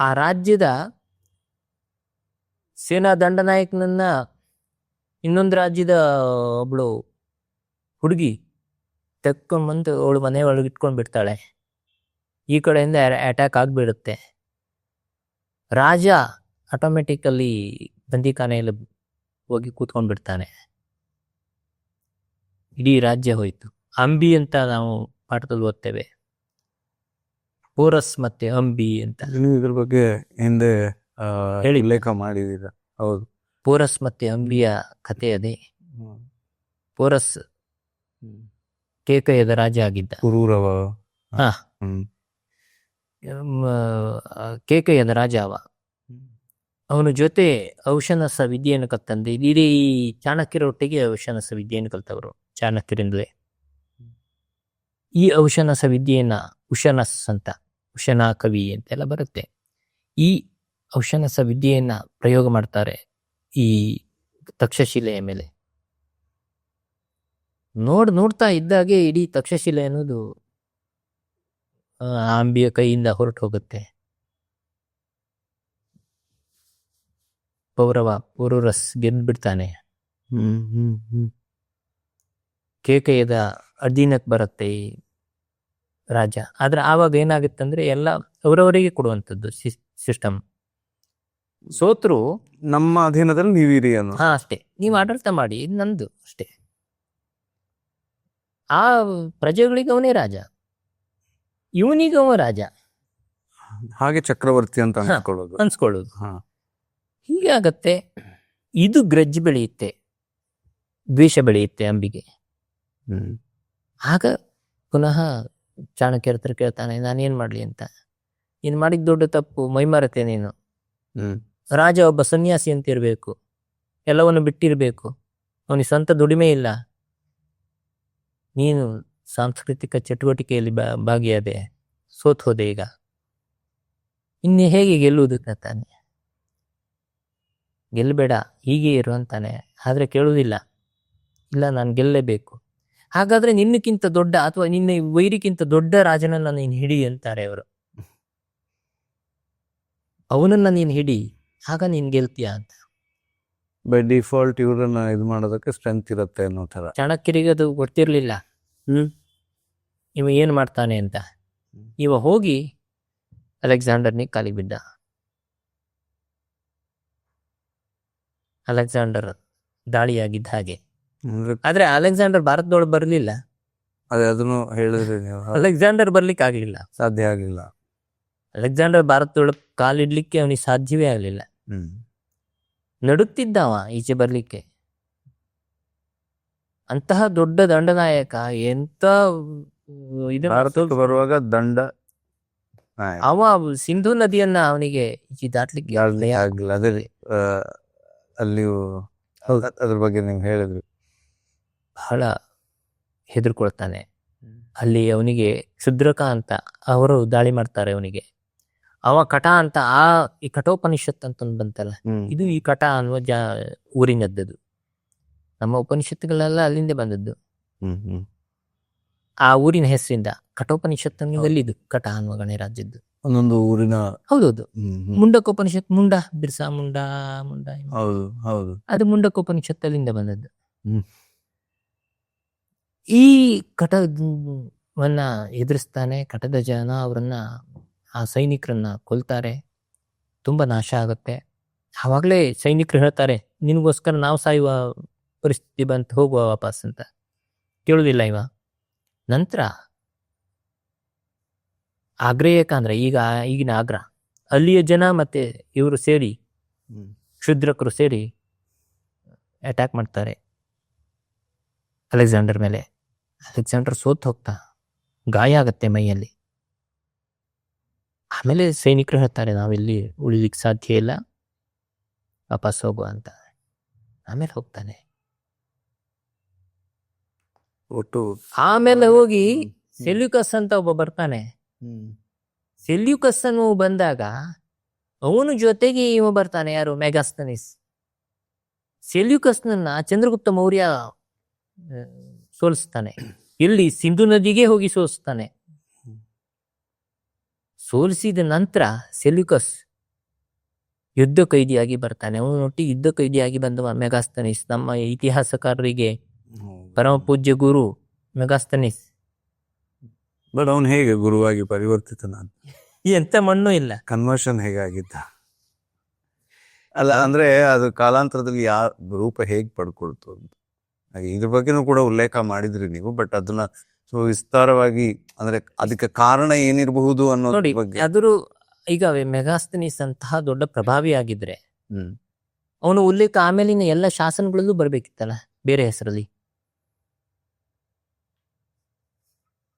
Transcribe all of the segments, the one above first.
ಆ ರಾಜ್ಯದ ಸೇನಾ ದಂಡನಾಯಕನನ್ನ ಇನ್ನೊಂದು ರಾಜ್ಯದ ಒಬ್ಳು ಹುಡುಗಿ ತೆಕ್ಕೊಂಡ್ ಬಂದು ಅವಳು ಮನೆ ಒಳಗೆ ಇಟ್ಕೊಂಡ್ ಬಿಡ್ತಾಳೆ. ಈ ಕಡೆಯಿಂದ ಅಟ್ಯಾಕ್ ಆಗ್ಬಿಡುತ್ತೆ. ರಾಜ ಆಟೋಮೆಟಿಕಲಿ ಬಂದಿಖಾನೆಯಲ್ಲಿ ಹೋಗಿ ಕೂತ್ಕೊಂಡ್ಬಿಡ್ತಾನೆ. ಇಡೀ ರಾಜ್ಯ ಹೋಯ್ತು. ಅಂಬಿ ಅಂತ ನಾವು ಪಾಠದಲ್ಲಿ ಓದ್ತೇವೆ, ಪೋರಸ್ ಮತ್ತೆ ಅಂಬಿ ಅಂತ. ನೀವು ಇದ್ರ ಬಗ್ಗೆ ಹಿಂದೆ ಹೇಳಿ. ಉಲ್ಲೇಖ ಮಾಡಿದೀರ. ಹೌದು. ಪೋರಸ್ ಮತ್ತೆ ಅಂಬಿಯ ಕಥೆ ಅದೇ. ಪೋರಸ್ ಕೇಕಯದ ರಾಜ ಆಗಿದ್ದ. ಕುರೂರವ. ಹಾ. ಹ್ಮ್. ಕೇಕಯದ ರಾಜ ಅವ. ಅವನ ಜೊತೆ ಔಷನಸ ವಿದ್ಯೆಯನ್ನು ಕಲ್ತಂದೆ. ಇಡೀ ಚಾಣಕ್ಯರೊಟ್ಟಿಗೆ ಔಷನಸ ವಿದ್ಯೆಯನ್ನು ಕಲ್ತವರು ಚಾಣಕ್ಯರಿಂದಲೇ. ಈ ಔಷನಸ ವಿದ್ಯೆಯನ್ನ ಉಷನಸ್ ಅಂತ, ಉಷನಾ ಕವಿ ಅಂತೆಲ್ಲ ಬರುತ್ತೆ. ಈ ಔಷನಸ ವಿದ್ಯೆಯನ್ನ ಪ್ರಯೋಗ ಮಾಡ್ತಾರೆ ಈ ತಕ್ಷಶಿಲೆಯ ಮೇಲೆ. ನೋಡ್ತಾ ಇದ್ದಾಗೆ ಇಡೀ ತಕ್ಷಶಿಲೆ ಅನ್ನೋದು ಅಂಬಿಯ ಕೈಯಿಂದ ಹೊರಟು ಹೋಗುತ್ತೆ. ಪೌರಸ್ ಗೆದ್ಬಿಡ್ತಾನೆ. ಕೇಕಯದ ಅಧೀನಕ್ಕೆ ಬರುತ್ತೆ ಈ ರಾಜ. ಆದ್ರೆ ಆವಾಗ ಏನಾಗುತ್ತಂದ್ರೆ ಎಲ್ಲ ಅವರವರಿಗೆ ಕೊಡುವಂಥದ್ದು ಸಿಸ್ಟಮ್. ಸೋತ್ರು ನಮ್ಮ ಅಧೀನದಲ್ಲಿ ನೀವಿರಿ ಅನ್ನೋ. ಹಾ, ಅಷ್ಟೇ, ನೀವು ಆಡಳಿತ ಮಾಡಿ, ಇದು ನಂದು ಅಷ್ಟೇ. ಆ ಪ್ರಜೆಗಳಿಗೆ ಅವನೇ ರಾಜ, ಇವನಿಗೆ ಅವ ರಾಜ, ಹಾಗೆ ಚಕ್ರವರ್ತಿ ಅಂತ ಅನ್ಸ್ಕೊಳ್ಳೋದು. ಹೀಗೆ ಆಗತ್ತೆ. ಇದು ಗ್ರಜ್ಜ್ ಬೆಳೆಯುತ್ತೆ, ದ್ವೇಷ ಬೆಳೆಯುತ್ತೆ ಅಂಬಿಗೆ. ಆಗ ಪುನಃ ಚಾಣಕ್ಯರ ಹತ್ರ ಕೇಳ್ತಾನೆ, ನಾನೇನ್ ಮಾಡ್ಲಿ ಅಂತ. ನೀನ್ ಮಾಡಿದ ದೊಡ್ಡ ತಪ್ಪು, ಮೈಮಾರತೆ ನೀನು. ರಾಜ ಒಬ್ಬ ಸನ್ಯಾಸಿ ಅಂತ ಇರಬೇಕು, ಎಲ್ಲವನ್ನು ಬಿಟ್ಟಿರ್ಬೇಕು, ಅವನಿಗೆ ಸ್ವಂತ ದುಡಿಮೆ ಇಲ್ಲ. ನೀನು ಸಾಂಸ್ಕೃತಿಕ ಚಟುವಟಿಕೆಯಲ್ಲಿ ಭಾಗಿಯಾದೆ, ಸೋತ್ ಹೋದೆ. ಈಗ ಇನ್ನು ಹೇಗೆ ಗೆಲ್ಲುವುದು ತಾನೆ? ಗೆಲ್ಲಬೇಡ, ಹೀಗೆ ಇರು ಅಂತಾನೆ. ಆದ್ರೆ ಕೇಳುವುದಿಲ್ಲ. ಇಲ್ಲ, ನಾನು ಗೆಲ್ಲಲೇಬೇಕು. ಹಾಗಾದ್ರೆ ನಿನ್ನಕ್ಕಿಂತ ದೊಡ್ಡ ಅಥವಾ ನಿನ್ನ ವೈರಿಗಿಂತ ದೊಡ್ಡ ರಾಜನನ್ನ ನೀನು ಹಿಡಿ ಅಂತಾರೆ ಅವರು. ಅವನನ್ನ ನೀನು ಹಿಡಿ, ಆಗ ನೀನ್ ಗೆಲ್ತೀಯ ಅಂತ. ಬೈ ಡಿಫಾಲ್ಟ್ ಇವ್ರನ್ನ ಇದು ಮಾಡೋದಕ್ಕೆ ಸ್ಟ್ರೆಂತ್ ಇರುತ್ತೆ ಅನ್ನೋ ತರ. ಚಾಣಕ್ಯರಿಗೆ ಅದು ಗೊತ್ತಿರ್ಲಿಲ್ಲ ಇವ ಏನ್ ಮಾಡ್ತಾನೆ ಅಂತ. ಇವ ಹೋಗಿ ಅಲೆಕ್ಸಾಂಡರ್ನಿಗೆ ಕಾಲಿಗೆ ಬಿದ್ದ. ಅಲೆಕ್ಸಾಂಡರ್ ದಾಳಿಯಾಗಿದ್ದ ಹಾಗೆ. ಆದ್ರೆ ಅಲೆಕ್ಸಾಂಡರ್ ಭಾರತದೊಳಗೆ ಬರ್ಲಿಲ್ಲ. ಅದೇ ಅದನ್ನು ಹೇಳಿದ್ರಿ ನೀವು. ಅಲೆಕ್ಸಾಂಡರ್ ಬರ್ಲಿಕ್ಕೆ ಆಗ್ಲಿಲ್ಲ, ಸಾಧ್ಯ ಆಗ್ಲಿಲ್ಲ. ಅಲೆಕ್ಸಾಂಡರ್ ಭಾರತದೊಳಗೆ ಕಾಲಿಡ್ಲಿಕ್ಕೆ ಅವನಿಗೆ ಸಾಧ್ಯವೇ ಆಗ್ಲಿಲ್ಲ. ನಡುತ್ತಿದ್ದವ ಈಚೆ ಬರ್ಲಿಕ್ಕೆ. ಅಂತಹ ದೊಡ್ಡ ದಂಡನಾಯಕ ಎಂತ ಭಾರತಕ್ಕೆ ಬರುವಾಗ ದಂಡ ಅವ ಸಿಂಧು ನದಿಯನ್ನ ಅವನಿಗೆ ಈಚೆ ದಾಟ್ಲಿಕ್ಕೆ ಆಗ್ಲಿಲ್ಲ. ಅದೇ ಅಲ್ಲಿ ಅದ್ರ ಬಗ್ಗೆ ನೀವು ಹೇಳಿದ್ರಿ. ಬಹಳ ಹೆದರ್ಕೊಳ್ತಾನೆ. ಅಲ್ಲಿ ಅವನಿಗೆ ಕ್ಷುದ್ರಕ ಅಂತ ಅವರು ದಾಳಿ ಮಾಡ್ತಾರೆ ಅವನಿಗೆ. ಅವ ಕಟ ಅಂತ ಈ ಕಠೋಪನಿಷತ್ ಅಂತ ಬಂತಲ್ಲ, ಇದು ಈ ಕಟ ಅನ್ನುವ ಊರಿನದ್ದು. ನಮ್ಮ ಉಪನಿಷತ್ತುಗಳೆಲ್ಲ ಅಲ್ಲಿಂದ ಬಂದದ್ದು. ಆ ಊರಿನ ಹೆಸರಿಂದ ಕಠೋಪನಿಷತ್ ಅನ್ನೋದಲ್ಲಿದ್ದು ಕಟ ಅನ್ನುವ ಗಣರಾಜ್ಯದ್ದು ಒಂದೊಂದು ಊರಿನ. ಹೌದೌದು. ಮುಂಡಕೋಪನಿಷತ್, ಬಿರ್ಸಾ ಮುಂಡ ಹೌದು ಹೌದು, ಅದು ಮುಂಡಕೋಪನಿಷತ್ ಅಲ್ಲಿಂದ ಬಂದದ್ದು. ಈ ಕಟವನ್ನ ಎದುರಿಸ್ತಾನೆ. ಕಟದ ಜನ ಅವರನ್ನ, ಆ ಸೈನಿಕರನ್ನ ಕೊಲ್ತಾರೆ. ತುಂಬಾ ನಾಶ ಆಗುತ್ತೆ. ಆವಾಗಲೇ ಸೈನಿಕರು ಹೇಳ್ತಾರೆ, ನಿನಗೋಸ್ಕರ ನಾವು ಸಾಯುವ ಪರಿಸ್ಥಿತಿ ಬಂತು, ಹೋಗುವ ವಾಪಸ್ ಅಂತ. ಕೇಳುವುದಿಲ್ಲ ಇವ. ನಂತರ ಆಗ್ರೇಯಕ ಅಂದ್ರೆ ಈಗಿನ ಆಗ್ರ, ಅಲ್ಲಿಯ ಜನ ಮತ್ತೆ ಇವರು ಸೇರಿ, ಕ್ಷುದ್ರಕರು ಸೇರಿ ಅಟ್ಯಾಕ್ ಮಾಡ್ತಾರೆ ಅಲೆಕ್ಸಾಂಡರ್ ಮೇಲೆ. ಅಲೆಕ್ಸಾಂಡರ್ ಸೋತ್ ಹೋಗ್ತಾ, ಗಾಯ ಆಗತ್ತೆ ಮೈಯಲ್ಲಿ. ಆಮೇಲೆ ಸೈನಿಕರು ಹೇಳ್ತಾರೆ, ನಾವಿಲ್ಲಿ ಉಳಿಲಿಕ್ಕೆ ಸಾಧ್ಯ ಇಲ್ಲ, ವಾಪಸ್ ಹೋಗುವ ಅಂತ. ಆಮೇಲೆ ಹೋಗ್ತಾನೆ. ಆಮೇಲೆ ಹೋಗಿ ಸೆಲ್ಯೂಕಸ್ ಅಂತ ಒಬ್ಬ ಬರ್ತಾನೆ. ಸೆಲ್ಯೂಕಸ್ ಅನ್ನು ಬಂದಾಗ ಅವನ ಜೊತೆಗೆ ಇವ ಬರ್ತಾನೆ. ಯಾರು? ಮೆಗಾಸ್ತನಿಸ್. ಸೆಲ್ಯೂಕಸ್ನನ್ನ ಚಂದ್ರಗುಪ್ತ ಮೌರ್ಯ ಸೋಲಿಸ್ತಾನೆ. ಇಲ್ಲಿ ಸಿಂಧು ನದಿಗೆ ಹೋಗಿ ಸೋಲಿಸ್ತಾನೆ. ಸೋಲಿಸಿದ ನಂತರ ಸೆಲ್ಯೂಕಸ್ ಯುದ್ಧ ಕೈದಿಯಾಗಿ ಬರ್ತಾನೆ. ಅವನೊಟ್ಟಿಗೆ ಯುದ್ಧ ಕೈದಿಯಾಗಿ ಬಂದವ ಮೆಗಾಸ್ತನೀಸ್. ನಮ್ಮ ಇತಿಹಾಸಕಾರರಿಗೆ ಪರಮ ಪೂಜ್ಯ ಗುರು ಮೆಗಾಸ್ತನೀಸ್. ಬಟ್ ಅವನು ಹೇಗೆ ಗುರುವಾಗಿ ಪರಿವರ್ತಿತನಾದ? ಎಂತ ಮಣ್ಣು ಇಲ್ಲ. ಕನ್ವರ್ಷನ್ ಹೇಗಾಗಿದ್ದ? ಅಲ್ಲ ಅಂದ್ರೆ ಅದು ಕಾಲಾಂತರದಲ್ಲಿ ರೂಪ ಹೇಗ್ ಪಡ್ಕೊಳ್ತು ಅಂತ ಇದ್ರ ಬಗ್ಗೆನೂ ಕೂಡ ಉಲ್ಲೇಖ ಮಾಡಿದ್ರಿ ನೀವು. ಬಟ್ ಅದನ್ನ ಸೊ ವಿಸ್ತಾರವಾಗಿ ಅಂದ್ರೆ ಅದಕ್ಕೆ ಕಾರಣ ಏನಿರಬಹುದು ಅನ್ನೋದ್ರ ನೋಡಿ, ಬಗ್ಗೆ. ಅದ್ರ ಈಗ ಮೆಗಾಸ್ತನೀಸ್ ಅಂತಹ ದೊಡ್ಡ ಪ್ರಭಾವಿ ಆಗಿದ್ರೆ ಅವನು ಉಲ್ಲೇಖ ಆಮೇಲಿನ ಎಲ್ಲ ಶಾಸನಗಳಲ್ಲೂ ಬರ್ಬೇಕಿತ್ತಲ್ಲ ಬೇರೆ ಹೆಸರಲ್ಲಿ.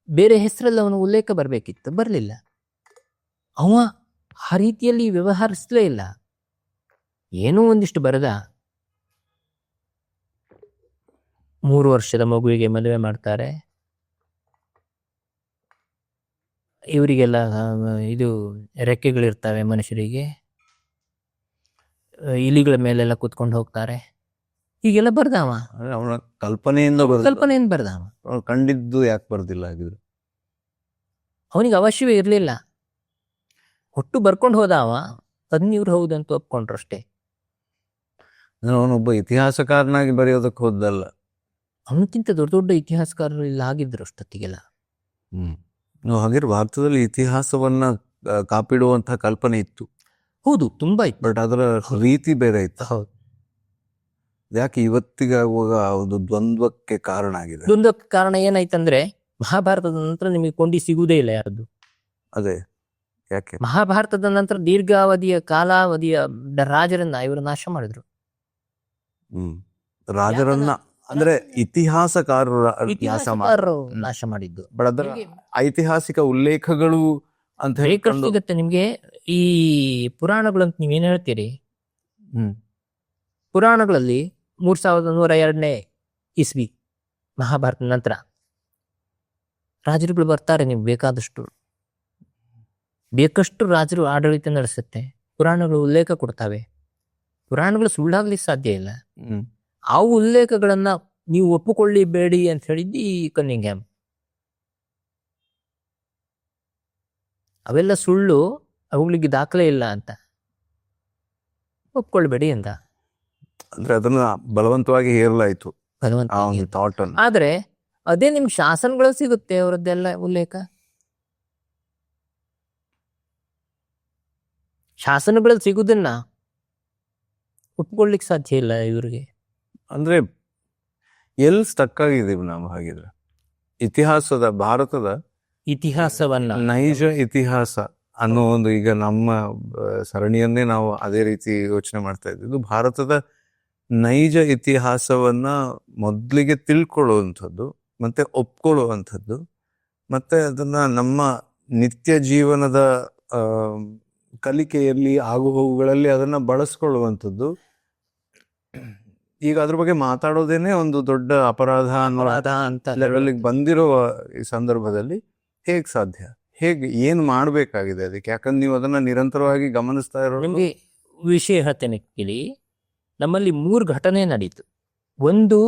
ಬೇರೆ ಹೆಸರಲ್ಲಿ ಅವನು ಉಲ್ಲೇಖ ಬರ್ಬೇಕಿತ್ತು, ಬರ್ಲಿಲ್ಲ. ಅವ ಆ ರೀತಿಯಲ್ಲಿ ವ್ಯವಹರಿಸಲೇ ಇಲ್ಲ. ಏನೋ ಒಂದಿಷ್ಟು ಬರದ 3 ವರ್ಷದ ಮಗುವಿಗೆ ಮದುವೆ ಮಾಡ್ತಾರೆ. ಇವರಿಗೆಲ್ಲ ಇದು ರೆಕ್ಕೆಗಳಿರ್ತವೆ ಮನುಷ್ಯರಿಗೆ, ಇಲಿಗಳ ಮೇಲೆಲ್ಲ ಕೂತ್ಕೊಂಡು ಹೋಗ್ತಾರೆ. ಹೀಗೆಲ್ಲ ಬರ್ದಾವ. ಅವನ ಕಲ್ಪನೆಯಿಂದ ಕಲ್ಪನೆಯಿಂದ ಬರ್ದಾವ. ಕಂಡಿದ್ದು ಯಾಕೆ ಬರ್ದಿಲ್ಲ ಆಗಿದ್ರು? ಅವನಿಗೆ ಅವಶ್ಯವೇ ಇರಲಿಲ್ಲ. ಒಟ್ಟು ಬರ್ಕೊಂಡು ಹೋದಾವ, ಅದನ್ನ ಇವ್ರು ಹೌದಂತ ಒಪ್ಕೊಂಡ್ರು ಅಷ್ಟೇ. ಅವನೊಬ್ಬ ಇತಿಹಾಸಕಾರನಾಗಿ ಬರೆಯೋದಕ್ಕೆ ಹೋದಲ್ಲ. ಅವನಕ್ಕಿಂತ ದೊಡ್ಡ ದೊಡ್ಡ ಇತಿಹಾಸಕಾರರು ಇಲ್ಲ ಆಗಿದ್ರು ಅಷ್ಟೊತ್ತಿಗೆಲ್ಲ. ಹಾಗಿದ್ರೆ ಭಾರತದಲ್ಲಿ ಇತಿಹಾಸವನ್ನ ಕಾಪಿಡುವಂತಹ ಕಲ್ಪನೆ ಇತ್ತು. ಹೌದು, ತುಂಬಾ ಇತ್ತು. ಬಟ್ ಅದರ ರೀತಿ ಬೇರೆ ಇತ್ತು. ಹೌದು. ಯಾಕೆ ಇವತ್ತಿಗೆ ಆಗುವಾಗ ಒಂದು ದ್ವಂದ್ವಕ್ಕೆ ಕಾರಣ ಆಗಿದೆ? ದ್ವಂದ್ವಕ್ಕೆ ಕಾರಣ ಏನಾಯ್ತಂದ್ರೆ ಮಹಾಭಾರತದ ನಂತರ ನಿಮಗೆ ಕೊಂಡಿ ಸಿಗುವುದೇ ಇಲ್ಲ ಯಾರದ್ದು. ಅದೇ ಯಾಕೆ? ಮಹಾಭಾರತದ ನಂತರ ದೀರ್ಘಾವಧಿಯ ಕಾಲಾವಧಿಯ ರಾಜರನ್ನ ಇವರು ನಾಶ ಮಾಡಿದ್ರು. ರಾಜರನ್ನ ಅಂದ್ರೆ ಇತಿಹಾಸಕಾರರ ನಾಶ ಮಾಡಿದ್ದು. ಬಟ್ ಅದರ ಐತಿಹಾಸಿಕ ಉಲ್ಲೇಖಗಳು ಅಂತ ಸಿಗತ್ತೆ ನಿಮ್ಗೆ. ಈ ಪುರಾಣಗಳಂತ ನೀವೇನ್ ಹೇಳ್ತೀರಿ? ಪುರಾಣಗಳಲ್ಲಿ 3102 ಇಸ್ವಿ ಮಹಾಭಾರತ ನಂತರ ರಾಜರುಗಳು ಬರ್ತಾರೆ. ನೀವು ಬೇಕಷ್ಟು ರಾಜರು ಆಡಳಿತ ನಡೆಸುತ್ತೆ. ಪುರಾಣಗಳು ಉಲ್ಲೇಖ ಕೊಡ್ತಾವೆ. ಪುರಾಣಗಳು ಸುಳ್ಳಾಗ್ಲಿಕ್ಕೆ ಸಾಧ್ಯ ಇಲ್ಲ. ಆ ಉಲ್ಲೇಖಗಳನ್ನ ನೀವು ಒಪ್ಪಿಕೊಳ್ಳಿಬೇಡಿ ಅಂತ ಹೇಳಿದ್ದು ಈ ಕನ್ನಿಂಗ್ಹ್ಯಾಮ್. ಅವೆಲ್ಲ ಸುಳ್ಳು, ಅವುಗಳಿಗೆ ದಾಖಲೆ ಇಲ್ಲ ಅಂತ ಒಪ್ಕೊಳ್ಬೇಡಿ ಅಂತ. ಅಂದ್ರೆ ಅದನ್ನ ಬಲವಂತವಾಗಿ ಹೇರಲಾಯ್ತು. ಆದ್ರೆ ಅದೇ ನಿಮ್ಗೆ ಶಾಸನಗಳು ಸಿಗುತ್ತೆ ಅವರದ್ದೆಲ್ಲ ಉಲ್ಲೇಖ. ಶಾಸನಗಳಲ್ಲಿ ಸಿಗುದನ್ನ ಒಪ್ಕೊಳ್ಳಿಕ್ ಸಾಧ್ಯ ಇಲ್ಲ ಇವ್ರಿಗೆ. ಅಂದ್ರೆ ಎಲ್ಲಿ ಸ್ಟಕ್ ಆಗಿದ್ದೀವಿ ನಾವು ಹಾಗಿದ್ರೆ? ಇತಿಹಾಸದ ಭಾರತದ ಇತಿಹಾಸವನ್ನ ನೈಜ ಇತಿಹಾಸ ಅನ್ನೋ ಒಂದು, ಈಗ ನಮ್ಮ ಸರಣಿಯನ್ನೇ ನಾವು ಅದೇ ರೀತಿ ಯೋಚನೆ ಮಾಡ್ತಾ ಇದ್ದಿದ್ದು. ಭಾರತದ ನೈಜ ಇತಿಹಾಸವನ್ನ ಮೊದಲಿಗೆ ತಿಳ್ಕೊಳ್ಳುವಂಥದ್ದು, ಮತ್ತೆ ಒಪ್ಕೊಳ್ಳುವಂಥದ್ದು, ಮತ್ತೆ ಅದನ್ನ ನಮ್ಮ ನಿತ್ಯ ಜೀವನದ ಕಲಿಕೆಯಲ್ಲಿ ಆಗುಹೋಗುಗಳಲ್ಲಿ ಅದನ್ನ ಬಳಸ್ಕೊಳ್ಳುವಂಥದ್ದು. ಈಗ ಅದ್ರ ಬಗ್ಗೆ ಮಾತಾಡೋದೇನೆ ಒಂದು ದೊಡ್ಡ ಅಪರಾಧ ಅಂತ ಲೆವೆಲ್ಗೆ ಬಂದಿರುವ ಈ ಸಂದರ್ಭದಲ್ಲಿ ಹೇಗ್ ಸಾಧ್ಯ? ಹೇಗೆ ಏನು ಮಾಡ್ಬೇಕಾಗಿದೆ ಅದಕ್ಕೆ? ಯಾಕಂದ್ರೆ ನೀವು ಅದನ್ನ ನಿರಂತರವಾಗಿ ಗಮನಿಸ್ತಾ ಇರೋ. ನಿಮ್ಗೆ ವಿಷಯ ಹೇಳ್ತೇನೆ ಕೇಳಿ. ನಮ್ಮಲ್ಲಿ 3 ಘಟನೆ ನಡೀತು. ಒಂದು,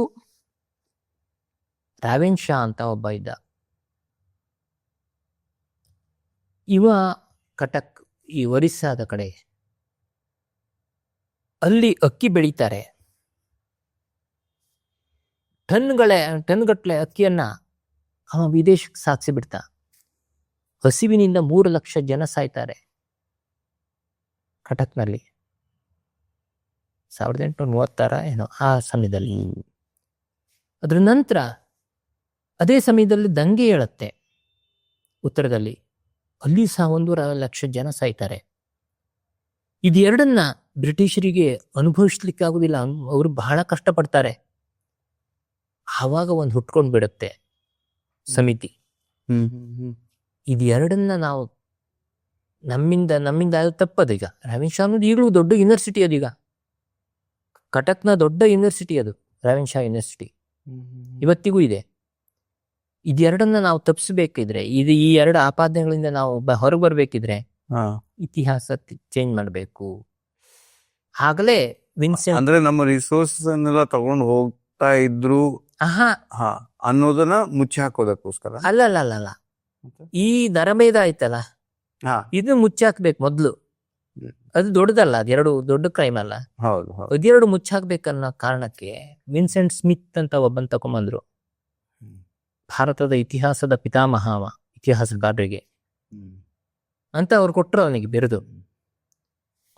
ರಾವೆನ್ ಶಾ ಅಂತ ಒಬ್ಬ ಇದ್ದ. ಇವ ಕಟಕ್, ಈ ಒರಿಸ್ಸಾದ ಕಡೆ, ಅಲ್ಲಿ ಅಕ್ಕಿ ಬೆಳೀತಾರೆ. ಟನ್ಗಟ್ಲೆ ಅಕ್ಕಿಯನ್ನ ಅವ ವಿದೇಶಕ್ಕೆ ಸಾಗಿಸಿ ಬಿಡ್ತಾ. ಹಸಿವಿನಿಂದ 3 ಲಕ್ಷ ಜನ ಸಾಯ್ತಾರೆ ಕಟಕ್ನಲ್ಲಿ. 1836 ಏನೋ ಆ ಸಮಯದಲ್ಲಿ. ಅದ್ರ ನಂತರ ಅದೇ ಸಮಯದಲ್ಲಿ ದಂಗೆ ಹೇಳುತ್ತೆ ಉತ್ತರದಲ್ಲಿ. ಅಲ್ಲಿ ಸಹ 1.5 ಲಕ್ಷ ಜನ ಸಾಯ್ತಾರೆ. ಇದೆರಡನ್ನ ಬ್ರಿಟಿಷರಿಗೆ ಅನುಭವಿಸ್ಲಿಕ್ಕಾಗುದಿಲ್ಲ. ಅವರು ಬಹಳ ಕಷ್ಟಪಡ್ತಾರೆ. ಆವಾಗ ಒಂದು ಹುಟ್ಕೊಂಡ್ ಬಿಡುತ್ತೆ ಸಮಿತಿ. ಇದೆರಡನ್ನ ನಾವು ನಮ್ಮಿಂದ ಅದು ತಪ್ಪದೀಗ. ರಾವೆನ್ ಶಾ ಅನ್ನೋದು ಈಗಲೂ ದೊಡ್ಡ ಯೂನಿವರ್ಸಿಟಿ ಅದೀಗ. ಕಟಕ್ನ ದೊಡ್ಡ ಯೂನಿವರ್ಸಿಟಿ ಅದು ರಾವೆನ್ ಶಾ ಯೂನಿವರ್ಸಿಟಿ, ಇವತ್ತಿಗೂ ಇದೆ. ಇದೆರಡನ್ನ ನಾವು ತಪ್ಪಿಸ್ಬೇಕಿದ್ರೆ, ಈ 2 ಆಪಾದನೆಗಳಿಂದ ನಾವು ಹೊರಗೆ ಬರ್ಬೇಕಿದ್ರೆ ಇತಿಹಾಸ ಚೇಂಜ್ ಮಾಡಬೇಕು. ಆಗಲೇ ವಿನ್ಸೆಂಟ್ ಅಂದ್ರೆ ನಮ್ಮ ರಿಸೋರ್ಸಸ್ ಅನ್ನೆಲ್ಲ ತಗೊಂಡು ಹೋಗ್ತಾ ಇದ್ರು ಅನ್ನೋದನ್ನ ಮುಚ್ಚಿ ಹಾಕೋದಕ್ಕೋಸ್ಕರ. ಅಲ್ಲ, ಈ ನರಮೇಧ ಆಯ್ತಲ್ಲ, ಇದು ಮುಚ್ಚಾಕ್ಬೇಕು ಮೊದ್ಲು. ಅದು ದೊಡ್ಡದಲ್ಲ, ಅದೆರಡು ದೊಡ್ಡ ಕ್ರೈಮ್ ಅಲ್ಲ. ಹೌದು ಹೌದು. ಅದೆರಡು ಮುಚ್ಚಾಕ್ಬೇಕನ್ನೋ ಕಾರಣಕ್ಕೆ ವಿನ್ಸೆಂಟ್ ಸ್ಮಿತ್ ಅಂತ ಒಬ್ಬನ್ ತಕೊಂಬಂದ್ರು, ಭಾರತದ ಇತಿಹಾಸದ ಪಿತಾಮಹ ಅವ, ಇತಿಹಾಸಗಾರರಿಗೆ ಅಂತ ಅವ್ರು ಕೊಟ್ರು ಅವನಿಗೆ ಬಿರುದು.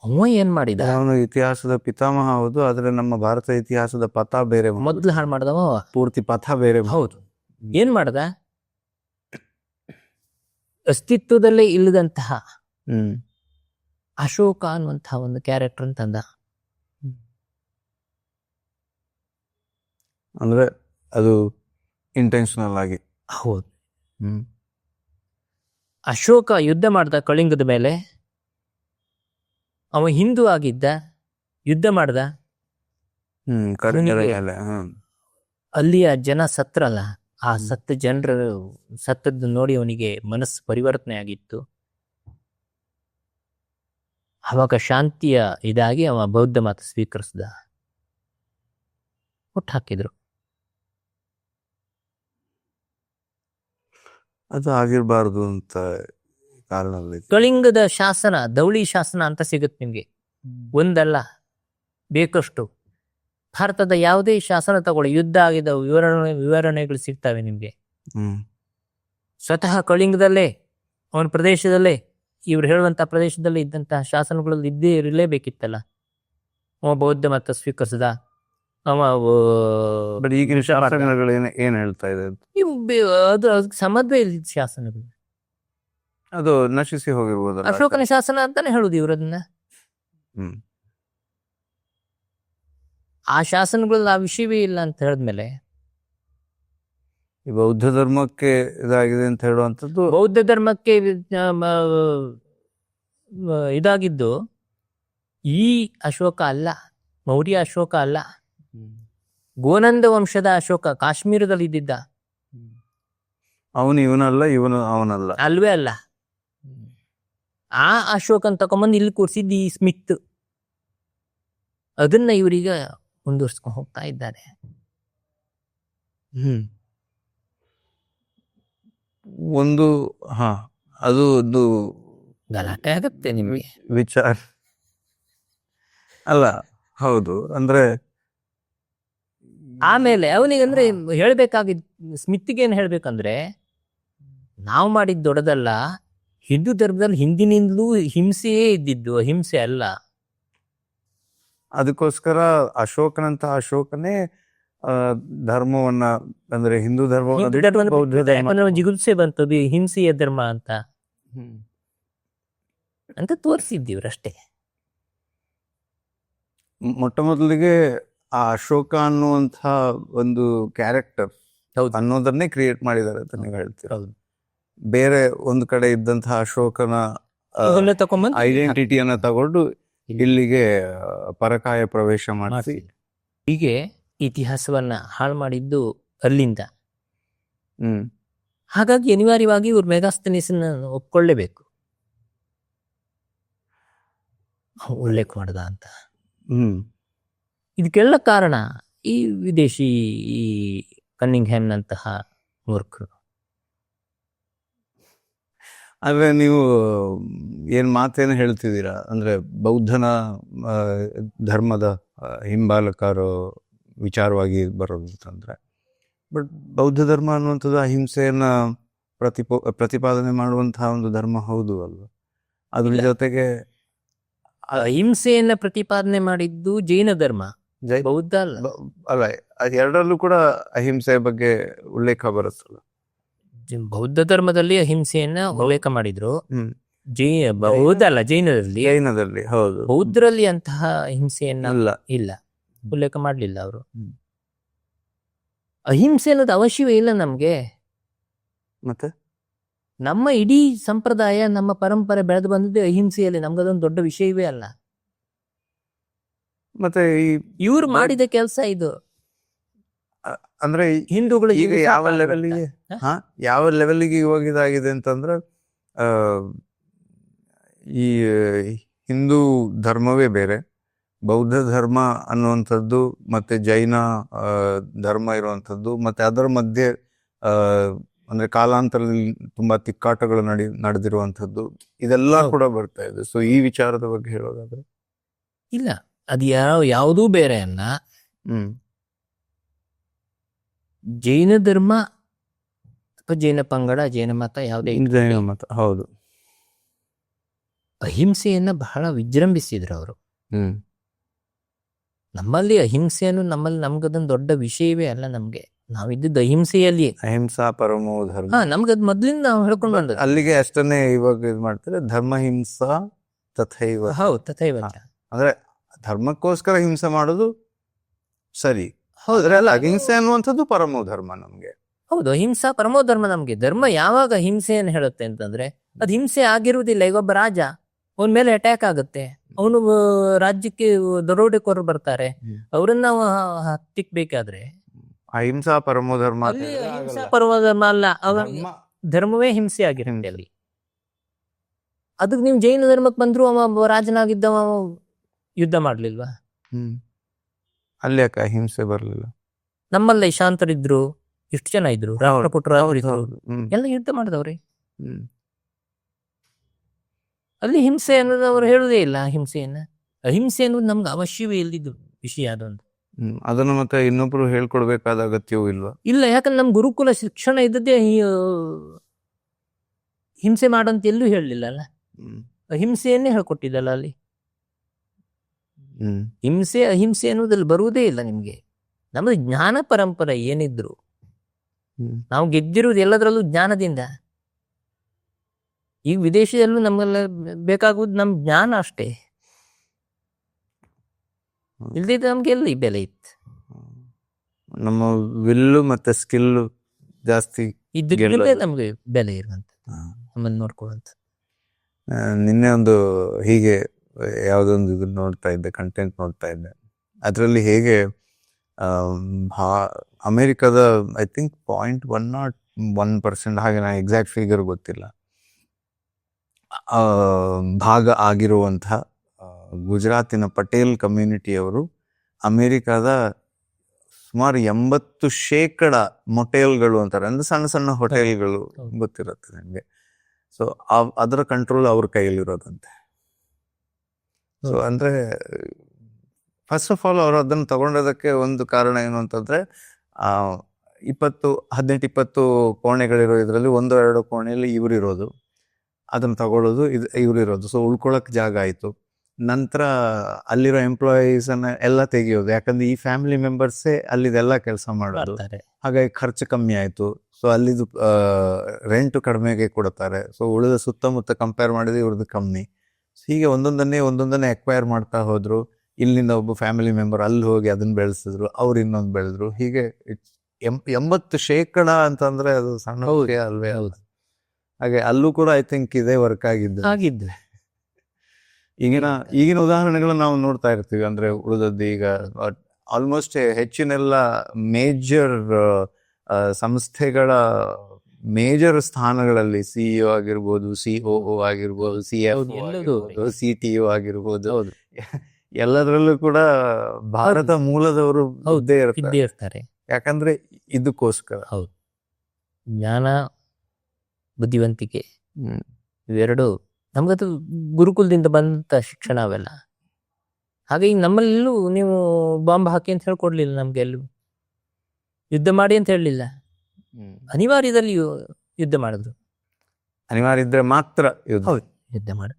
ಅವ ಏನ್ ಮಾಡಿದ, ಅವನು ಇತಿಹಾಸದ ಪಿತಾಮಹ ಹೌದು, ಆದ್ರೆ ನಮ್ಮ ಭಾರತ ಇತಿಹಾಸದ ಪಥ ಬೇರೆ, ಮೊದ್ಲು ಹಾಳು ಮಾಡ್ದವ ಅವ. ಪೂರ್ತಿ ಪಥ ಬೇರೆ. ಹೌದು. ಏನ್ ಮಾಡ್ದ, ಅಸ್ತಿತ್ವದಲ್ಲೇ ಇಲ್ಲದಂತಹ ಅಶೋಕ ಅನ್ನುವಂತಹ ಒಂದು ಕ್ಯಾರೆಕ್ಟರ್ ತಂದ. ಅಂದ್ರೆ ಅದು ಇಂಟೆನ್ಷನಲ್ ಆಗಿ. ಹೌದು. ಅಶೋಕ ಯುದ್ಧ ಮಾಡ್ದ ಕಳಿಂಗದ ಮೇಲೆ, ಅವ ಹಿಂದೂ ಆಗಿದ್ದ, ಯುದ್ಧ ಮಾಡ್ದ, ಅಲ್ಲಿಯ ಜನ ಸತ್ರಲ್ಲ, ಆ ಸತ್ತ ಜನರು ಸತ್ತದ್ದು ನೋಡಿ ಅವನಿಗೆ ಮನಸ್ಸು ಪರಿವರ್ತನೆ ಆಗಿತ್ತು. ಅವಾಗ ಶಾಂತಿಯ ಇದಾಗಿ ಅವ ಬೌದ್ಧ ಮತ ಸ್ವೀಕರಿಸಿದ, ಹುಟ್ಟು ಹಾಕಿದ್ರು. ಅದು ಆಗಿರ್ಬಾರ್ದು ಅಂತ ಕಾರಣದಲ್ಲಿ ಕಳಿಂಗದ ಶಾಸನ, ಧೌಳಿ ಶಾಸನ ಅಂತ ಸಿಗುತ್ತೆ ನಿಮ್ಗೆ, ಒಂದಲ್ಲ ಬೇಕಷ್ಟು. ಭಾರತದ ಯಾವುದೇ ಶಾಸನ ತಗೊಳ್ಳಿ, ಯುದ್ಧ ಆಗಿದ ವಿವರಣೆಗಳು ಸಿಗ್ತವೆ ನಿಮ್ಗೆ. ಸ್ವತಃ ಕಳಿಂಗದಲ್ಲೇ, ಅವನ ಪ್ರದೇಶದಲ್ಲೇ, ಇವ್ರು ಹೇಳುವಂತ ಪ್ರದೇಶದಲ್ಲಿ ಇದ್ದಂತಹ ಶಾಸನಗಳಲ್ಲಿ ಇದ್ದೇ ಇರಲೇಬೇಕಿತ್ತಲ್ಲ. ಅವ ಬೌದ್ಧ ಮತ ಸ್ವೀಕರಿಸಿದ. ಅವ ಈಗಿನ ಶಾಸನಗಳು ಏನ್ ಹೇಳ್ತಾ ಇದೆ, ಅದು ಸಂಬಂಧವೇ ಇಲ್ಲ ಶಾಸನಗಳು, ಅದು ನಶಿಸಿ ಹೋಗಿರ್ಬೋದು. ಅಶೋಕನ ಶಾಸನ ಅಂತಾನೆ ಹೇಳುದು ಇವ್ರದನ್ನ. ಆ ಶಾಸನಗಳಲ್ಲಿ ಆ ವಿಷಯವೇ ಇಲ್ಲ ಅಂತ ಹೇಳಿದ್ಮೇಲೆ ಈ ಬೌದ್ಧ ಧರ್ಮಕ್ಕೆ ಇದಾಗಿದೆ ಅಂತ ಹೇಳುವಂಥದ್ದು, ಬೌದ್ಧ ಧರ್ಮಕ್ಕೆ ಇದಾಗಿದ್ದು ಈ ಅಶೋಕ ಅಲ್ಲ, ಮೌರ್ಯ ಅಶೋಕ ಅಲ್ಲ, ಗೋನಂದ ವಂಶದ ಅಶೋಕ, ಕಾಶ್ಮೀರದಲ್ಲಿ ಇದ್ದಿದ್ದ. ಅವನು ಇವನಲ್ಲ, ಇವನು ಅವನಲ್ಲ, ಅಲ್ವೇ ಅಲ್ಲ. ಆ ಅಶೋಕನ್ ತಕೊಂಬಂದು ಇಲ್ಲಿ ಕೂರಿಸಿದ್ದು ಈ ಸ್ಮಿತ್. ಅದನ್ನ ಇವರೀಗ ಮುಂದುವರ್ಸ್ಕೊಂಡು ಹೋಗ್ತಾ ಇದ್ದಾರೆ. ಒಂದು ಅದು ಒಂದು ಗಲಾಟೆ ಆಗತ್ತೆ ನಿಮಗೆ ವಿಚಾರ ಅಲ್ಲ. ಹೌದು. ಅಂದ್ರೆ ಆಮೇಲೆ ಅವನಿಗಂದ್ರೆ ಹೇಳ್ಬೇಕಾಗಿದ್ದು, ಸ್ಮಿತ್ಗೆ ಏನ್ ಹೇಳ್ಬೇಕಂದ್ರೆ, ನಾವು ಮಾಡಿದ್ ದೊಡ್ಡದಲ್ಲ, ಹಿಂದೂ ಧರ್ಮದಲ್ಲಿ ಹಿಂದಿನಿಂದಲೂ ಹಿಂಸೆಯೇ ಇದ್ದಿದ್ದು, ಅಹಿಂಸೆ ಅಲ್ಲ. ಅದಕ್ಕೋಸ್ಕರ ಅಶೋಕನೇ ಧರ್ಮವನ್ನ, ಅಂದ್ರೆ ಹಿಂದೂ ಧರ್ಮವನ್ನ ಜಿಗುಪ್ಸೆ ಬಂತು, ಹಿಂಸೆಯ ಧರ್ಮ ಅಂತ ತೋರಿಸಿದ್ದೀವ್ರಷ್ಟೇ. ಮೊಟ್ಟ ಮೊದಲಿಗೆ ಆ ಅಶೋಕ ಅನ್ನುವಂಥ ಒಂದು ಕ್ಯಾರೆಕ್ಟರ್ ಅನ್ನೋದನ್ನೇ ಕ್ರಿಯೇಟ್ ಮಾಡಿದ್ದಾರೆ ಅಂತ ನೀವು ಹೇಳ್ತೀರ. ಬೇರೆ ಒಂದು ಕಡೆ ಇದ್ದಂತಹ ಅಶೋಕನ ಐಡೆಂಟಿಟಿಯನ್ನ ತಗೊಂಡು ಇಲ್ಲಿಗೆ ಪರಕಾಯ ಪ್ರವೇಶ ಮಾಡಿಸಿ ಹೀಗೆ ಇತಿಹಾಸವನ್ನ ಹಾಳು ಮಾಡಿದ್ದು ಅಲ್ಲಿಂದ. ಹಾಗಾಗಿ ಅನಿವಾರ್ಯವಾಗಿ ಇವ್ರು ಮೆಗಾಸ್ತನೀಸನ್ನ ಒಪ್ಕೊಳ್ಳೇಬೇಕು, ಉಲ್ಲೇಖ ಮಾಡ್ದ ಅಂತ. ಇದಕ್ಕೆಲ್ಲ ಕಾರಣ ಈ ವಿದೇಶಿ, ಈ ಕನ್ನಿಂಗ್ಹ್ಯಾಮ್ನಂತಹ ಮೂರ್ಖರು. ಆದ್ರೆ ನೀವು ಏನ್ ಮಾತೇನು ಹೇಳ್ತಿದ್ದೀರಾ ಅಂದ್ರೆ, ಬೌದ್ಧನ ಧರ್ಮದ ಹಿಂಬಾಲಕರು ವಿಚಾರವಾಗಿ ಬರೋದು ಅಂತಂದ್ರೆ, ಬಟ್ ಬೌದ್ಧ ಧರ್ಮ ಅನ್ನುವಂಥದ್ದು ಅಹಿಂಸೆಯನ್ನ ಪ್ರತಿಪಾದನೆ ಮಾಡುವಂತಹ ಒಂದು ಧರ್ಮ ಹೌದು ಅಲ್ವಾ? ಅದ್ರ ಜೊತೆಗೆ ಅಹಿಂಸೆಯನ್ನ ಪ್ರತಿಪಾದನೆ ಮಾಡಿದ್ದು ಜೈನ ಧರ್ಮ, ಬೌದ್ಧ ಅಲ್ಲ. ಅಲ್ಲ, ಎರಡರಲ್ಲೂ ಕೂಡ ಅಹಿಂಸೆಯ ಬಗ್ಗೆ ಉಲ್ಲೇಖ ಬರುತ್ತಲ್ಲ. ಬೌದ್ಧ ಧರ್ಮದಲ್ಲಿ ಅಹಿಂಸೆಯನ್ನ ಉಲ್ಲೇಖ ಮಾಡಿದ್ರು, ಬೌದ್ಧ ಅಲ್ಲ, ಜೈನದಲ್ಲಿ. ಹೌದು. ಬೌದ್ಧರಲ್ಲಿ ಅಂತಹ ಅಹಿಂಸೆಯನ್ನ ಇಲ್ಲ ಉಲ್ಲೇಖ ಮಾಡ್ಲಿಲ್ಲ ಅವರು. ಅಹಿಂಸೆ ಅನ್ನೋದು ಅವಶ್ಯವೇ ಇಲ್ಲ ನಮ್ಗೆ. ಮತ್ತೆ ನಮ್ಮ ಇಡೀ ಸಂಪ್ರದಾಯ, ನಮ್ಮ ಪರಂಪರೆ ಬೆಳೆದು ಬಂದಿದ್ದೆ ಅಹಿಂಸೆಯಲ್ಲಿ. ನಮ್ಗದೊಂದು ದೊಡ್ಡ ವಿಷಯವೇ ಅಲ್ಲ. ಮತ್ತೆ ಇವ್ರು ಮಾಡಿದ ಕೆಲಸ ಇದು. ಅಂದ್ರೆ ಹಿಂದೂಗಳು ಈಗ ಯಾವ ಲೆವೆಲ್ಗೆ ಇವಾಗ ಇದಾಗಿದೆ ಅಂತಂದ್ರೆ, ಈ ಹಿಂದೂ ಧರ್ಮವೇ ಬೇರೆ, ಬೌದ್ಧ ಧರ್ಮ ಅನ್ನುವಂಥದ್ದು ಮತ್ತೆ ಜೈನ ಧರ್ಮ ಇರುವಂಥದ್ದು, ಮತ್ತೆ ಅದರ ಮಧ್ಯೆ ಅಂದ್ರೆ ಕಾಲಾಂತರದಲ್ಲಿ ತುಂಬಾ ತಿಕ್ಕಾಟಗಳು ನಡೆದಿರುವಂತದ್ದು ಇದೆಲ್ಲ ಹೌದು. ಕೂಡ ಬರ್ತಾ ಇದೆ. ಸೊ ಈ ವಿಚಾರದ ಬಗ್ಗೆ ಹೇಳೋದಾದ್ರೆ ಇಲ್ಲ, ಅದು ಯಾವುದೂ ಬೇರೆ ಅಲ್ಲ. ಹ್ಮ್ ಜೈನ ಧರ್ಮ ಅಥವಾ ಜೈನ ಪಂಗಡ, ಜೈನ ಮತ ಯಾವುದೇ ಜೈನ ಮತ, ಹೌದು. ಅಹಿಂಸೆಯನ್ನ ಬಹಳ ವಿಜೃಂಭಿಸಿದ್ರು ಅವರು. ಹ್ಮ್ ನಮ್ಮಲ್ಲಿ ಅಹಿಂಸೆಯನ್ನು ನಮ್ಗದೊಂದು ದೊಡ್ಡ ವಿಷಯವೇ ಅಲ್ಲ. ನಮ್ಗೆ ನಾವಿದ್ದದ್ದು ಅಹಿಂಸೆಯಲ್ಲಿ. ಅಹಿಂಸಾ ಪರಮೋ ಧರ್ಮ. ನಮ್ಗದ್ ಮೊದ್ಲಿಂದ ನಾವು ಹೇಳ್ಕೊಂಡು ಬಂದದ್ದು. ಅಲ್ಲಿಗೆ ಅಷ್ಟನ್ನೇ ಇವಾಗ ಇದು ಮಾಡ್ತಾರೆ, ಧರ್ಮ ಹಿಂಸಾ ತಥೈವ. ಹೌದು, ತಥೈವ. ಅಂದ್ರೆ ಧರ್ಮಕ್ಕೋಸ್ಕರ ಹಿಂಸೆ ಮಾಡೋದು ಸರಿ, ಹೌದು. ಅಲ್ಲ ಅಹಿಂಸೆ ಅನ್ನುವಂಥದ್ದು ಪರಮೋ ಧರ್ಮ ನಮ್ಗೆ. ಹೌದು, ಅಹಿಂಸಾ ಪರಮೋ ಧರ್ಮ ನಮ್ಗೆ. ಧರ್ಮ ಯಾವಾಗ ಹಿಂಸೆಯನ್ನು ಹೇಳುತ್ತೆ ಅಂತಂದ್ರೆ ಅದು ಹಿಂಸೆ ಆಗಿರುವುದಿಲ್ಲ. ಈಗ ಒಬ್ಬ ರಾಜ, ಅವನ ಮೇಲೆ ಅಟ್ಯಾಕ್ ಆಗುತ್ತೆ, ಅವನು ರಾಜ್ಯಕ್ಕೆ ದರೋಡೆಕೋರರು ಬರ್ತಾರೆ, ಅವರನ್ನ ಹತ್ತಿಕ್ಬೇಕಾದ್ರೆ ಅಹಿಂಸಾ ಪರಮೋ ಧರ್ಮ ಅಂತ ಅಲ್ಲಿ ಹೇಳಿದ್ರೆ ಅಹಿಂಸಾ ಆಗಲ್ಲ. ಪರಮೋ ಧರ್ಮ ಅಲ್ಲ, ಅವ ಧರ್ಮ ಧರ್ಮವೇ ಹಿಂಸೆ ಆಗಿರುತ್ತೆ ಅಲ್ಲಿ. ಅದಕ್ಕೆ ನೀವು ಜೈನ ಧರ್ಮಕ್ಕೆ ಬಂದ್ರು ಅವ ರಾಜನಾಗಿದ್ದವ ಯುದ್ಧ ಮಾಡ್ಲಿಲ್ವಾ? ಅಲ್ಲಿ ಯಾಕೆ ಅಹಿಂಸೆ ಬರ್ಲಿಲ್ಲ? ನಮ್ಮಲ್ಲೇ ಶಾಂತರಿದ್ರು, ಎಷ್ಟು ಜನ ಇದ್ರು, ರಾಷ್ಟ್ರಕೂಟರು ಅವರಿದ್ರು, ಹ್ಮ್ ಎಲ್ಲ ಯುದ್ಧ ಮಾಡಿದವ್ರಿ. ಹ್ಮ್ ಅಲ್ಲಿ ಹಿಂಸೆ ಅನ್ನೋದು ಅವ್ರು ಹೇಳುದೇ ಇಲ್ಲ. ಅಹಿಂಸೆಯನ್ನ, ಅಹಿಂಸೆ ಅನ್ನೋದು ನಮ್ಗೆ ಅವಶ್ಯವೇ ಇಲ್ದಿದ್ದು ವಿಷಯ ಅದೊಂದು. ಅದನ್ನು ಮತ್ತೆ ಇನ್ನೊಬ್ರು ಹೇಳ್ಕೊಡ್ಬೇಕಾದ ಅಗತ್ಯವೂ ಇಲ್ವಾ? ಇಲ್ಲ, ಯಾಕಂದ್ರೆ ನಮ್ ಗುರುಕುಲ ಶಿಕ್ಷಣ ಇದ್ದದ್ದೇ ಹಿಂಸೆ ಮಾಡಂತ ಎಲ್ಲೂ ಹೇಳಲಿಲ್ಲ ಅಲ್ಲ. ಅಹಿಂಸೆಯನ್ನೇ ಹೇಳ್ಕೊಟ್ಟಿದ್ದಲ್ಲ ಅಲ್ಲಿ. ಹಿಂಸೆ ಅಹಿಂಸೆ ಅನ್ನೋದ್ರಲ್ಲಿ ಬರುವುದೇ ಇಲ್ಲ ನಿಮ್ಗೆ. ನಮ್ದು ಜ್ಞಾನ ಪರಂಪರೆ ಏನಿದ್ರು ನಾವು ಗೆದ್ದಿರುವುದು ಎಲ್ಲದರಲ್ಲೂ ಜ್ಞಾನದಿಂದ. ಈಗ ವಿದೇಶದಲ್ಲೂ ನಮ್ಗೆಲ್ಲ ಬೇಕಾಗುವುದು ನಮ್ ಜ್ಞಾನ ಅಷ್ಟೇ. ಇಲ್ದಿದ್ರೆ ನಮ್ಗೆ ಎಲ್ಲಿ ಬೆಲೆ ಇತ್ತು? ನಮ್ಮ ವಿಲ್ಲು ಮತ್ತೆ ಸ್ಕಿಲ್ಲು ಜಾಸ್ತಿ ಇದ್ದಕ್ಕಿಂತ ನಮ್ಗೆ ಬೆಲೆ ಇರುವಂತ, ನಮ್ಮನ್ನು ನೋಡ್ಕೊಳ್ಳುವಂತ. ನಿನ್ನೆ ಒಂದು ಹೀಗೆ ಯಾವುದೊಂದು ಇದು ನೋಡ್ತಾ ಇದ್ದೆ, ಕಂಟೆಂಟ್ ನೋಡ್ತಾ ಇದ್ದೆ. ಅದರಲ್ಲಿ ಹೇಗೆ ಅಮೆರಿಕದ ಐ ಥಿಂಕ್ 0.1% ಹಾಗೆ, ನಾನು ಎಕ್ಸಾಕ್ಟ್ ಫಿಗರ್ ಗೊತ್ತಿಲ್ಲ, ಭಾಗ ಆಗಿರುವಂತಹ ಗುಜರಾತಿನ ಪಟೇಲ್ ಕಮ್ಯುನಿಟಿಯವರು ಅಮೆರಿಕದ ಸುಮಾರು 80% ಮೊಟೇಲ್ಗಳು ಅಂತಾರೆ, ಅಂದ್ರೆ ಸಣ್ಣ ಸಣ್ಣ ಹೋಟೆಲ್ಗಳು ಗೊತ್ತಿರುತ್ತೆ ನಿಮಗೆ. ಸೊ ಅದರ ಕಂಟ್ರೋಲ್ ಅವ್ರ ಕೈಯಲ್ಲಿರೋದಂತೆ. ಸೊ ಅಂದ್ರೆ ಫಸ್ಟ್ ಆಫ್ ಆಲ್ ಅವರು ಅದನ್ನು ತಗೊಂಡೋದಕ್ಕೆ ಒಂದು ಕಾರಣ ಏನು ಅಂತಂದ್ರೆ, 18-20 ಕೋಣೆಗಳಿರೋ ಇದರಲ್ಲಿ 1-2 ಕೋಣೆಯಲ್ಲಿ ಇವರಿರೋದು, ಅದನ್ನು ತಗೊಳ್ಳೋದು ಇವರಿರೋದು. ಸೊ ಉಳ್ಕೊಳಕ್ ಜಾಗ ಆಯ್ತು. ನಂತರ ಅಲ್ಲಿರೋ ಎಂಪ್ಲಾಯೀಸ್ ಅನ್ನ ಎಲ್ಲ ತೆಗೆಯೋದು, ಯಾಕಂದ್ರೆ ಈ ಫ್ಯಾಮಿಲಿ ಮೆಂಬರ್ಸೇ ಅಲ್ಲಿದೆಲ್ಲ ಕೆಲಸ ಮಾಡೋದು. ಹಾಗಾಗಿ ಖರ್ಚು ಕಮ್ಮಿ ಆಯ್ತು. ಸೊ ಅಲ್ಲಿದು ರೆಂಟ್ ಕಡಿಮೆಗೆ ಕೊಡ್ತಾರೆ. ಸೊ ಉಳಿದ ಸುತ್ತಮುತ್ತ ಕಂಪೇರ್ ಮಾಡಿದ್ರೆ ಇವ್ರದ್ದು ಕಮ್ಮಿ. ಹೀಗೆ ಒಂದೊಂದನ್ನೇ ಅಕ್ವೈರ್ ಮಾಡ್ತಾ ಹೋದ್ರು. ಇಲ್ಲಿಂದ ಒಬ್ಬ ಫ್ಯಾಮಿಲಿ ಮೆಂಬರ್ ಅಲ್ಲಿ ಹೋಗಿ ಅದನ್ನ ಬೆಳೆಸಿದ್ರು, ಅವ್ರು ಇನ್ನೊಂದು ಬೆಳೆದ್ರು. ಹೀಗೆ 80% ಅಂತಂದ್ರೆ ಅದು ಸಣ್ಣ ವಿಷಯ ಅಲ್ವೇ? ಹೌದು. ಹಾಗೆ ಅಲ್ಲೂ ಕೂಡ ಐ ಥಿಂಕ್ ಇದೇ ವರ್ಕ್ ಆಗಿದ್ದು. ಈಗಿನ ಉದಾಹರಣೆಗಳನ್ನ ನಾವು ನೋಡ್ತಾ ಇರ್ತೀವಿ. ಅಂದ್ರೆ ಉಳಿದದ್ದು ಈಗ ಆಲ್ಮೋಸ್ಟ್ ಹೆಚ್ಚಿನೆಲ್ಲ ಮೇಜರ್ ಸಂಸ್ಥೆಗಳ ಮೇಜರ್ ಸ್ಥಾನಗಳಲ್ಲಿ ಸಿಇಒ ಆಗಿರ್ಬೋದು, ಸಿಒಒ ಆಗಿರ್ಬೋದು, CFO, CTO ಆಗಿರ್ಬೋದು, ಎಲ್ಲದರಲ್ಲೂ ಕೂಡ ಭಾರತ ಮೂಲದವರು ಇದ್ದೇ ಇರ್ತಾರೆ. ಯಾಕಂದ್ರೆ ಇದಕ್ಕೋಸ್ಕರ. ಹೌದು, ಜ್ಞಾನ, ಬುದ್ಧಿವಂತಿಕೆ ಇವೆರಡು ನಮ್ಗದು ಗುರುಕುಲದಿಂದ ಬಂದಂತ ಶಿಕ್ಷಣ ಅವೆಲ್ಲ. ಹಾಗೆ ನಮ್ಮಲ್ಲೆಲ್ಲೂ ನೀವು ಬಾಂಬ್ ಹಾಕಿ ಅಂತ ಹೇಳ್ಕೊಡ್ಲಿಲ್ಲ ನಮ್ಗೆ, ಎಲ್ಲೂ ಯುದ್ಧ ಮಾಡಿ ಅಂತ ಹೇಳಲಿಲ್ಲ. ಅನಿವಾರ್ಯದಲ್ಲಿ ಯುದ್ಧ ಮಾಡಿದ್ರು. ಅನಿವಾರ್ಯ ಇದ್ರೆ ಮಾತ್ರ ಯುದ್ಧ ಮಾಡಿ